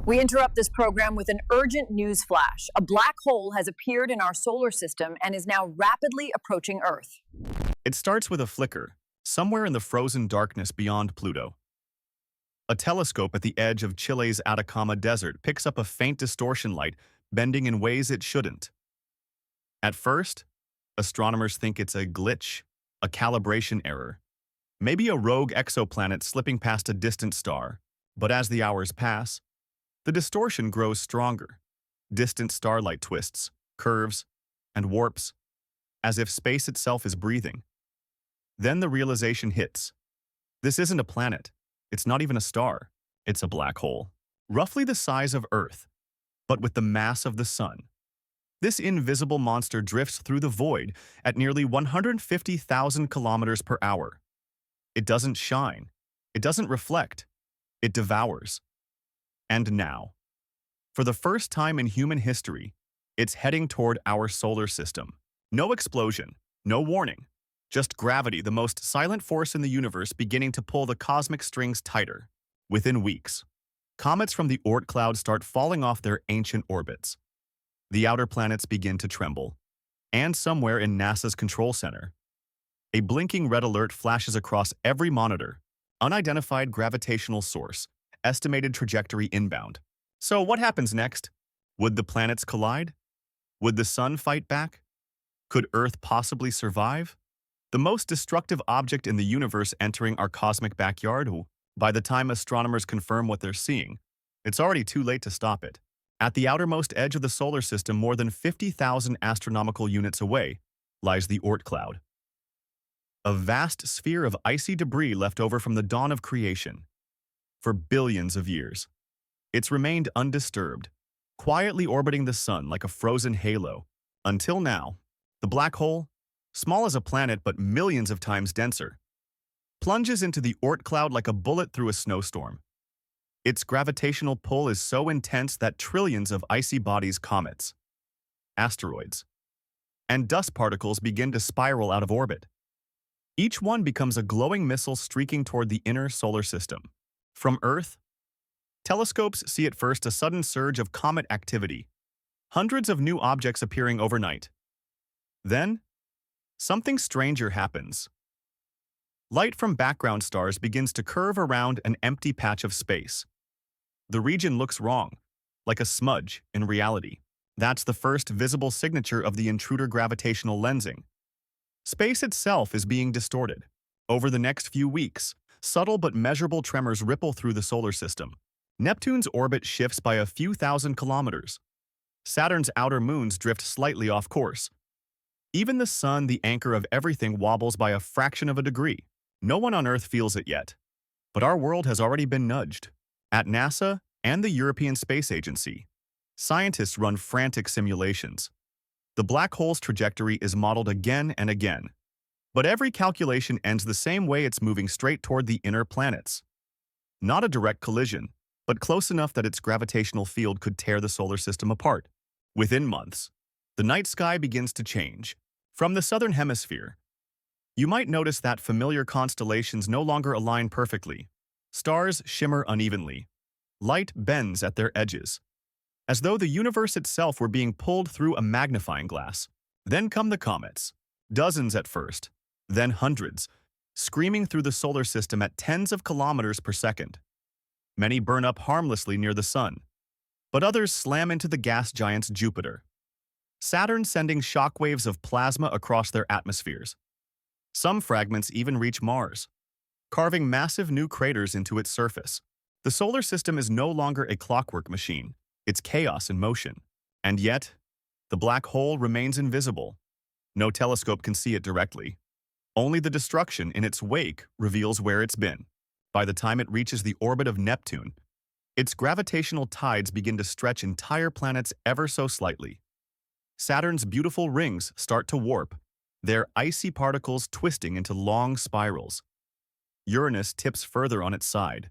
We interrupt this program with an urgent news flash. A black hole has appeared in our solar system and is now rapidly approaching Earth. It starts with a flicker, somewhere in the frozen darkness beyond Pluto. A telescope at the edge of Chile's Atacama desert picks up a faint distortion light, bending in ways it shouldn't. At first, astronomers think it's a glitch, a calibration error, maybe a rogue exoplanet slipping past a distant star. But as the hours pass, the distortion grows stronger. Distant starlight twists, curves, and warps, as if space itself is breathing. Then the realization hits. This isn't a planet. It's not even a star. It's a black hole, roughly the size of Earth, but with the mass of the Sun. This invisible monster drifts through the void at nearly 150,000 kilometers per hour. It doesn't shine. It doesn't reflect. It devours. And now, for the first time in human history, it's heading toward our solar system. No explosion, no warning, just gravity, the most silent force in the universe, beginning to pull the cosmic strings tighter. Within weeks, comets from the Oort cloud start falling off their ancient orbits. The outer planets begin to tremble. And somewhere in NASA's control center, a blinking red alert flashes across every monitor. Unidentified gravitational source. Estimated trajectory inbound. So what happens next? Would the planets collide? Would the Sun fight back? Could Earth possibly survive? The most destructive object in the universe entering our cosmic backyard? By the time astronomers confirm what they're seeing, it's already too late to stop it. At the outermost edge of the solar system, more than 50,000 astronomical units away, lies the Oort cloud. A vast sphere of icy debris left over from the dawn of creation. For billions of years, it's remained undisturbed, quietly orbiting the Sun like a frozen halo. Until now, the black hole, small as a planet but millions of times denser, plunges into the Oort cloud like a bullet through a snowstorm. Its gravitational pull is so intense that trillions of icy bodies, comets, asteroids, and dust particles begin to spiral out of orbit. Each one becomes a glowing missile streaking toward the inner solar system. From Earth, telescopes see at first a sudden surge of comet activity, hundreds of new objects appearing overnight. Then, something stranger happens. Light from background stars begins to curve around an empty patch of space. The region looks wrong, like a smudge in reality. That's the first visible signature of the intruder gravitational lensing. Space itself is being distorted. Over the next few weeks, subtle but measurable tremors ripple through the solar system. Neptune's orbit shifts by a few thousand kilometers. Saturn's outer moons drift slightly off course. Even the Sun, the anchor of everything, wobbles by a fraction of a degree. No one on Earth feels it yet, but our world has already been nudged. At NASA and the European Space Agency, scientists run frantic simulations. The black hole's trajectory is modeled again and again. But every calculation ends the same way: it's moving straight toward the inner planets. Not a direct collision, but close enough that its gravitational field could tear the solar system apart. Within months, the night sky begins to change. From the southern hemisphere, you might notice that familiar constellations no longer align perfectly. Stars shimmer unevenly. Light bends at their edges, as though the universe itself were being pulled through a magnifying glass. Then come the comets, dozens at first, then hundreds, screaming through the solar system at tens of kilometers per second. Many burn up harmlessly near the Sun, but others slam into the gas giant's Jupiter. Saturn sending shockwaves of plasma across their atmospheres. Some fragments even reach Mars, carving massive new craters into its surface. The solar system is no longer a clockwork machine. It's chaos in motion. And yet, the black hole remains invisible. No telescope can see it directly. Only the destruction in its wake reveals where it's been. By the time it reaches the orbit of Neptune, its gravitational tides begin to stretch entire planets ever so slightly. Saturn's beautiful rings start to warp, their icy particles twisting into long spirals. Uranus tips further on its side.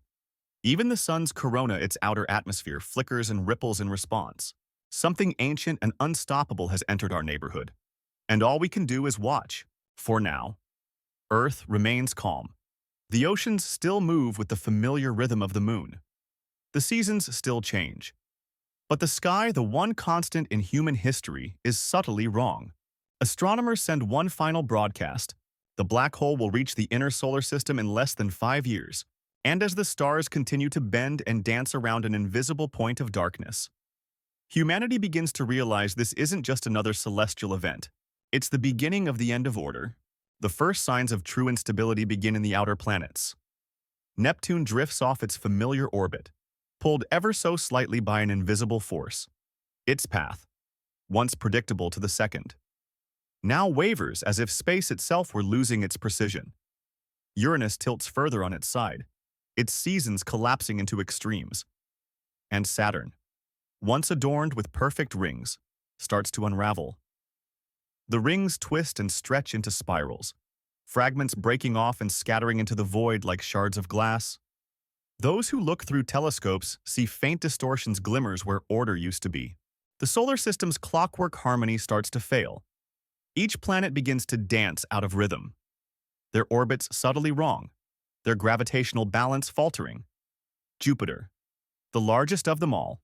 Even the Sun's corona, its outer atmosphere, flickers and ripples in response. Something ancient and unstoppable has entered our neighborhood. And all we can do is watch, for now. Earth remains calm. The oceans still move with the familiar rhythm of the moon. The seasons still change. But the sky, the one constant in human history, is subtly wrong. Astronomers send one final broadcast. The black hole will reach the inner solar system in less than 5 years, and as the stars continue to bend and dance around an invisible point of darkness, humanity begins to realize this isn't just another celestial event. It's the beginning of the end of order. The first signs of true instability begin in the outer planets. Neptune drifts off its familiar orbit, pulled ever so slightly by an invisible force. Its path, once predictable to the second, now wavers as if space itself were losing its precision. Uranus tilts further on its side, its seasons collapsing into extremes. And Saturn, once adorned with perfect rings, starts to unravel. The rings twist and stretch into spirals, fragments breaking off and scattering into the void like shards of glass. Those who look through telescopes see faint distortions glimmers where order used to be. The solar system's clockwork harmony starts to fail. Each planet begins to dance out of rhythm, their orbits subtly wrong, their gravitational balance faltering. Jupiter, the largest of them all,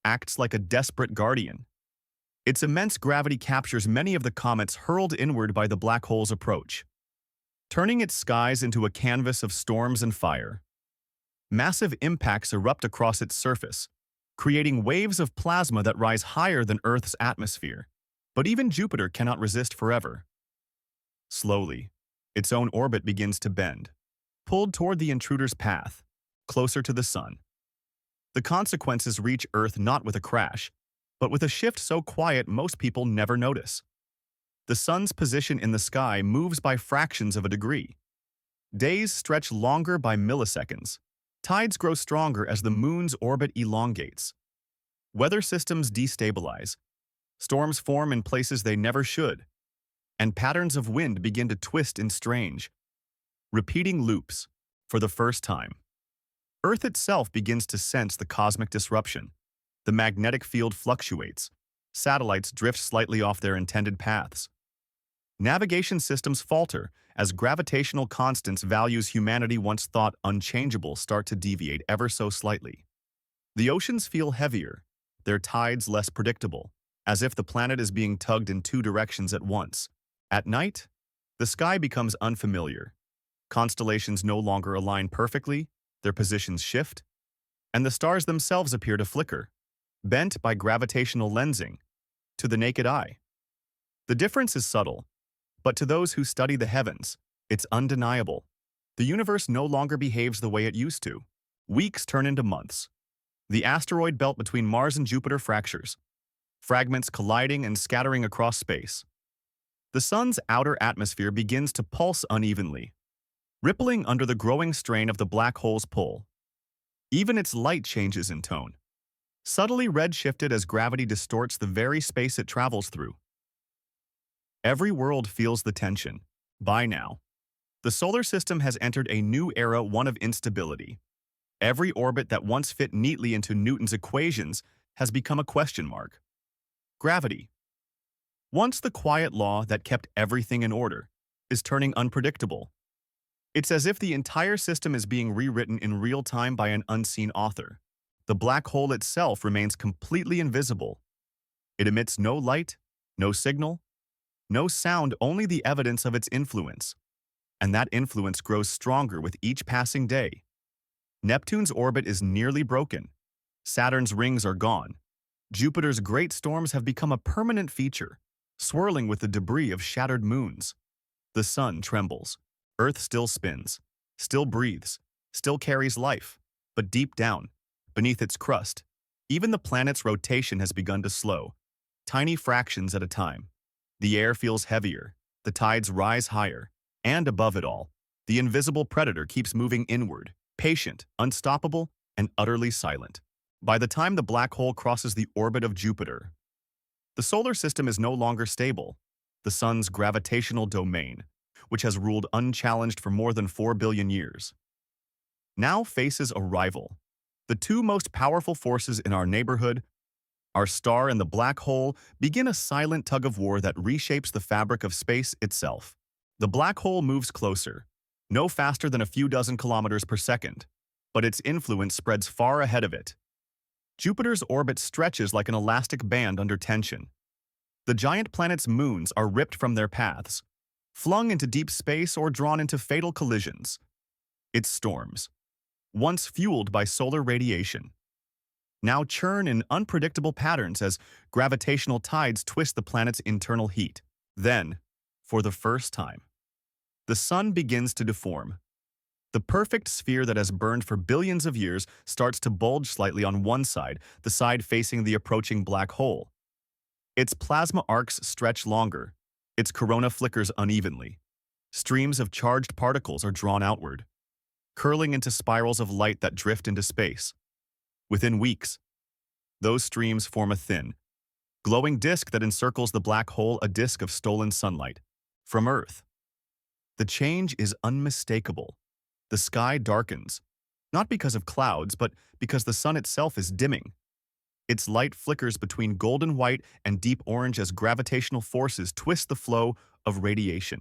acts like a desperate guardian. Its immense gravity captures many of the comets hurled inward by the black hole's approach, turning its skies into a canvas of storms and fire. Massive impacts erupt across its surface, creating waves of plasma that rise higher than Earth's atmosphere. But even Jupiter cannot resist forever. Slowly, its own orbit begins to bend, pulled toward the intruder's path, closer to the Sun. The consequences reach Earth not with a crash, but with a shift so quiet most people never notice. The Sun's position in the sky moves by fractions of a degree. Days stretch longer by milliseconds. Tides grow stronger as the Moon's orbit elongates. Weather systems destabilize. Storms form in places they never should, and patterns of wind begin to twist in strange, repeating loops. For the first time, Earth itself begins to sense the cosmic disruption. The magnetic field fluctuates. Satellites drift slightly off their intended paths. Navigation systems falter as gravitational constants values humanity once thought unchangeable start to deviate ever so slightly. The oceans feel heavier, their tides less predictable, as if the planet is being tugged in two directions at once. At night, the sky becomes unfamiliar. Constellations no longer align perfectly, their positions shift, and the stars themselves appear to flicker, bent by gravitational lensing, to the naked eye. The difference is subtle, but to those who study the heavens, it's undeniable. The universe no longer behaves the way it used to. Weeks turn into months. The asteroid belt between Mars and Jupiter fractures, fragments colliding and scattering across space. The Sun's outer atmosphere begins to pulse unevenly, rippling under the growing strain of the black hole's pull. Even its light changes in tone, subtly red-shifted as gravity distorts the very space it travels through. Every world feels the tension. By now, the solar system has entered a new era, one of instability. Every orbit that once fit neatly into Newton's equations has become a question mark. Gravity, once the quiet law that kept everything in order, is turning unpredictable. It's as if the entire system is being rewritten in real time by an unseen author. The black hole itself remains completely invisible. It emits no light, no signal, no sound, only the evidence of its influence. And that influence grows stronger with each passing day. Neptune's orbit is nearly broken. Saturn's rings are gone. Jupiter's great storms have become a permanent feature, swirling with the debris of shattered moons. The Sun trembles. Earth still spins, still breathes, still carries life. But deep down, beneath its crust, even the planet's rotation has begun to slow, tiny fractions at a time. The air feels heavier, the tides rise higher, and above it all, the invisible predator keeps moving inward, patient, unstoppable, and utterly silent. By the time the black hole crosses the orbit of Jupiter, the solar system is no longer stable. The Sun's gravitational domain, which has ruled unchallenged for more than 4 billion years, now faces a rival. The two most powerful forces in our neighborhood, our star and the black hole, begin a silent tug-of-war that reshapes the fabric of space itself. The black hole moves closer, no faster than a few dozen kilometers per second. but its influence spreads far ahead of it. Jupiter's orbit stretches like an elastic band under tension. The giant planet's moons are ripped from their paths, flung into deep space or drawn into fatal collisions. Its storms, once fueled by solar radiation, now churn in unpredictable patterns as gravitational tides twist the planet's internal heat. Then, for the first time, the sun begins to deform. The perfect sphere that has burned for billions of years starts to bulge slightly on one side, the side facing the approaching black hole. Its plasma arcs stretch longer. Its corona flickers unevenly. Streams of charged particles are drawn outward, curling into spirals of light that drift into space. Within weeks, those streams form a thin, glowing disk that encircles the black hole, a disk of stolen sunlight from Earth. The change is unmistakable. The sky darkens, not because of clouds, but because the sun itself is dimming. Its light flickers between golden white and deep orange as gravitational forces twist the flow of radiation.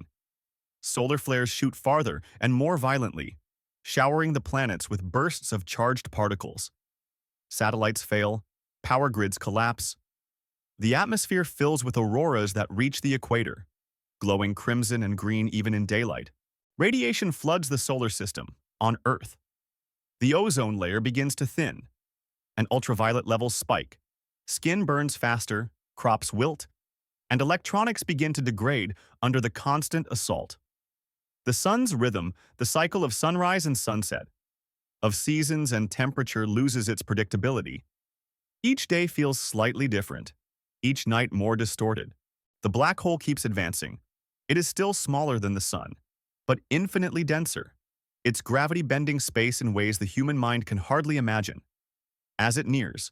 Solar flares shoot farther and more violently, showering the planets with bursts of charged particles. Satellites fail, power grids collapse. The atmosphere fills with auroras that reach the equator, glowing crimson and green even in daylight. Radiation floods the solar system, on Earth. The ozone layer begins to thin, and ultraviolet levels spike. Skin burns faster, crops wilt, and electronics begin to degrade under the constant assault. The sun's rhythm, the cycle of sunrise and sunset, of seasons and temperature, loses its predictability. Each day feels slightly different, each night more distorted. The black hole keeps advancing. It is still smaller than the sun, but infinitely denser, its gravity bending space in ways the human mind can hardly imagine. As it nears,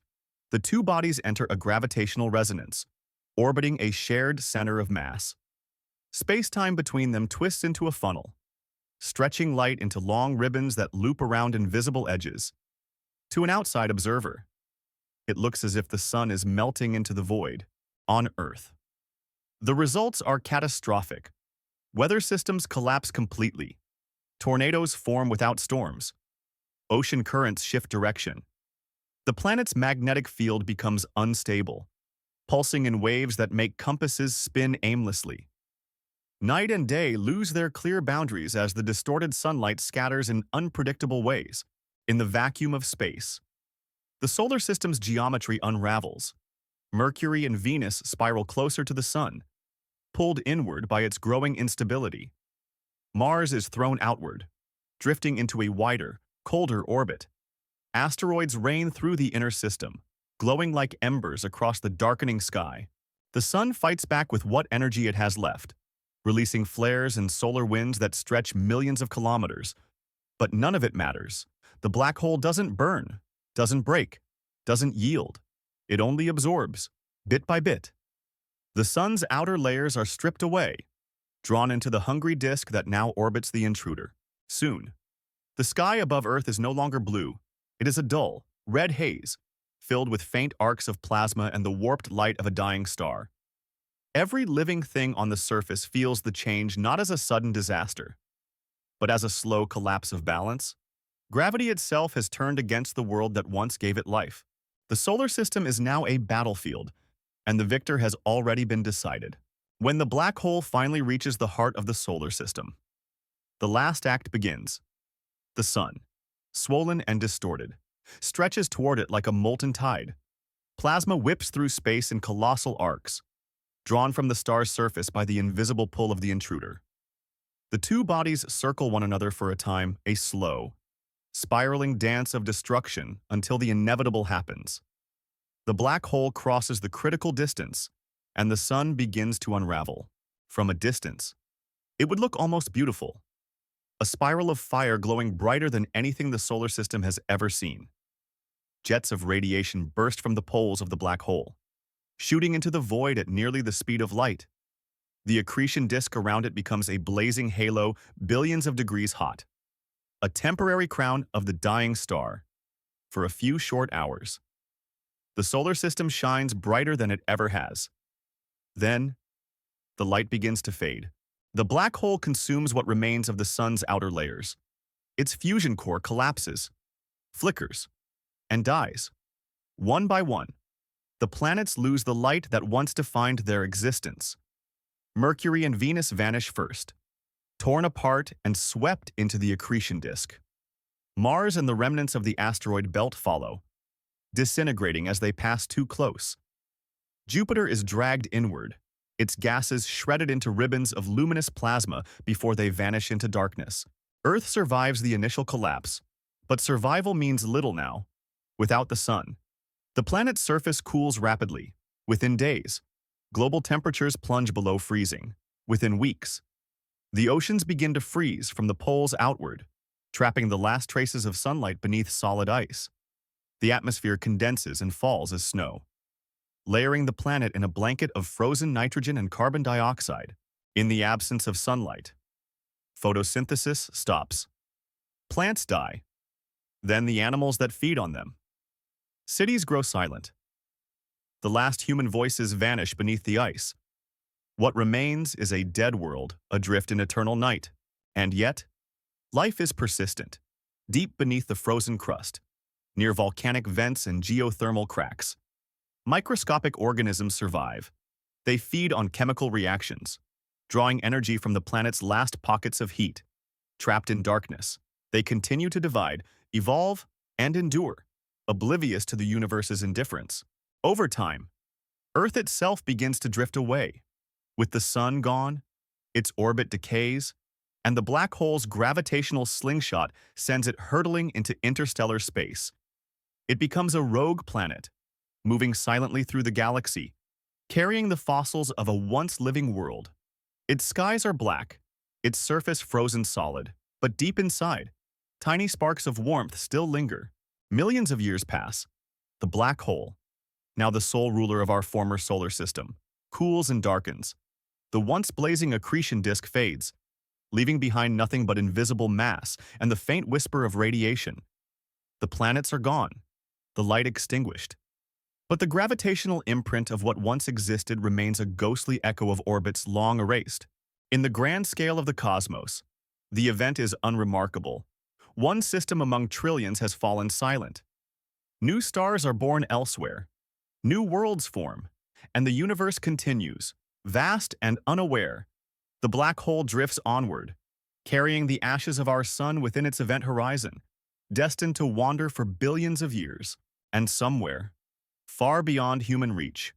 the two bodies enter a gravitational resonance, orbiting a shared center of mass. Space-time between them twists into a funnel, stretching light into long ribbons that loop around invisible edges. To an outside observer, it looks as if the sun is melting into the void on Earth. The results are catastrophic. Weather systems collapse completely. Tornadoes form without storms. Ocean currents shift direction. The planet's magnetic field becomes unstable, pulsing in waves that make compasses spin aimlessly. Night and day lose their clear boundaries as the distorted sunlight scatters in unpredictable ways. In the vacuum of space, the solar system's geometry unravels. Mercury and Venus spiral closer to the sun, pulled inward by its growing instability. Mars is thrown outward, drifting into a wider, colder orbit. Asteroids rain through the inner system, glowing like embers across the darkening sky. The sun fights back with what energy it has left, releasing flares and solar winds that stretch millions of kilometers. But none of it matters. The black hole doesn't burn, doesn't break, doesn't yield. It only absorbs, bit by bit. The sun's outer layers are stripped away, drawn into the hungry disk that now orbits the intruder. Soon, the sky above Earth is no longer blue. It is a dull, red haze, filled with faint arcs of plasma and the warped light of a dying star. Every living thing on the surface feels the change not as a sudden disaster, but as a slow collapse of balance. Gravity itself has turned against the world that once gave it life. The solar system is now a battlefield, and the victor has already been decided. When the black hole finally reaches the heart of the solar system, the last act begins. The sun, swollen and distorted, stretches toward it like a molten tide. Plasma whips through space in colossal arcs, drawn from the star's surface by the invisible pull of the intruder. The two bodies circle one another for a time, a slow, spiraling dance of destruction until the inevitable happens. The black hole crosses the critical distance, and the sun begins to unravel. From a distance, it would look almost beautiful, a spiral of fire glowing brighter than anything the solar system has ever seen. Jets of radiation burst from the poles of the black hole, shooting into the void at nearly the speed of light. The accretion disk around it becomes a blazing halo billions of degrees hot, a temporary crown of the dying star. For a few short hours, the solar system shines brighter than it ever has. Then, the light begins to fade. The black hole consumes what remains of the sun's outer layers. Its fusion core collapses, flickers, and dies. One by one, the planets lose the light that once defined their existence. Mercury and Venus vanish first, torn apart and swept into the accretion disk. Mars and the remnants of the asteroid belt follow, disintegrating as they pass too close. Jupiter is dragged inward, its gases shredded into ribbons of luminous plasma before they vanish into darkness. Earth survives the initial collapse, but survival means little now. Without the sun, the planet's surface cools rapidly. Within days, global temperatures plunge below freezing. Within weeks, the oceans begin to freeze from the poles outward, trapping the last traces of sunlight beneath solid ice. The atmosphere condenses and falls as snow, layering the planet in a blanket of frozen nitrogen and carbon dioxide. In the absence of sunlight, photosynthesis stops. Plants die, then the animals that feed on them. Cities grow silent. The last human voices vanish beneath the ice. What remains is a dead world, adrift in eternal night. And yet, life is persistent, deep beneath the frozen crust, near volcanic vents and geothermal cracks. Microscopic organisms survive. They feed on chemical reactions, drawing energy from the planet's last pockets of heat. Trapped in darkness, they continue to divide, evolve, and endure, oblivious to the universe's indifference. Over time, Earth itself begins to drift away. With the sun gone, its orbit decays, and the black hole's gravitational slingshot sends it hurtling into interstellar space. It becomes a rogue planet, moving silently through the galaxy, carrying the fossils of a once-living world. Its skies are black, its surface frozen solid, but deep inside, tiny sparks of warmth still linger. Millions of years pass. The black hole, now the sole ruler of our former solar system, cools and darkens. The once blazing accretion disk fades, leaving behind nothing but invisible mass and the faint whisper of radiation. The planets are gone, the light extinguished. But the gravitational imprint of what once existed remains a ghostly echo of orbits long erased. In the grand scale of the cosmos, the event is unremarkable. One system among trillions has fallen silent. New stars are born elsewhere. New worlds form, and the universe continues, vast and unaware. The black hole drifts onward, carrying the ashes of our sun within its event horizon, destined to wander for billions of years. And somewhere, far beyond human reach,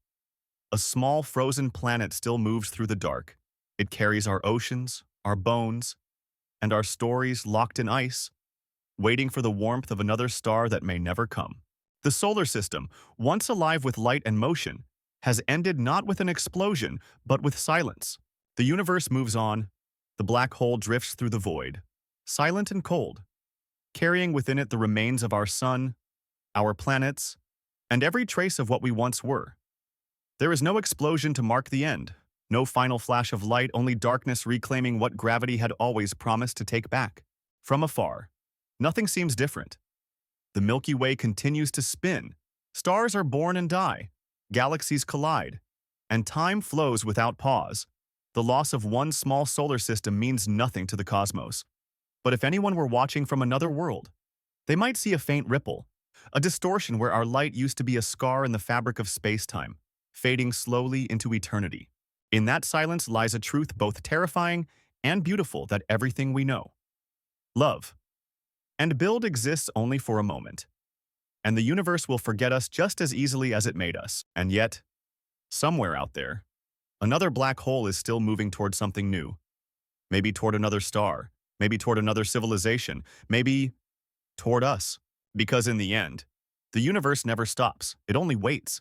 a small frozen planet still moves through the dark. It carries our oceans, our bones, and our stories locked in ice, waiting for the warmth of another star that may never come. The solar system, once alive with light and motion, has ended not with an explosion, but with silence. The universe moves on. The black hole drifts through the void, silent and cold, carrying within it the remains of our sun, our planets, and every trace of what we once were. There is no explosion to mark the end, no final flash of light, only darkness reclaiming what gravity had always promised to take back. From afar, nothing seems different. The Milky Way continues to spin. Stars are born and die. Galaxies collide. And time flows without pause. The loss of one small solar system means nothing to the cosmos. But if anyone were watching from another world, they might see a faint ripple, a distortion where our light used to be a scar in the fabric of space-time, fading slowly into eternity. In that silence lies a truth both terrifying and beautiful, that everything we know, love, and build exists only for a moment. And the universe will forget us just as easily as it made us. And yet, somewhere out there, another black hole is still moving toward something new. Maybe toward another star, maybe toward another civilization, maybe toward us. Because in the end, the universe never stops, it only waits.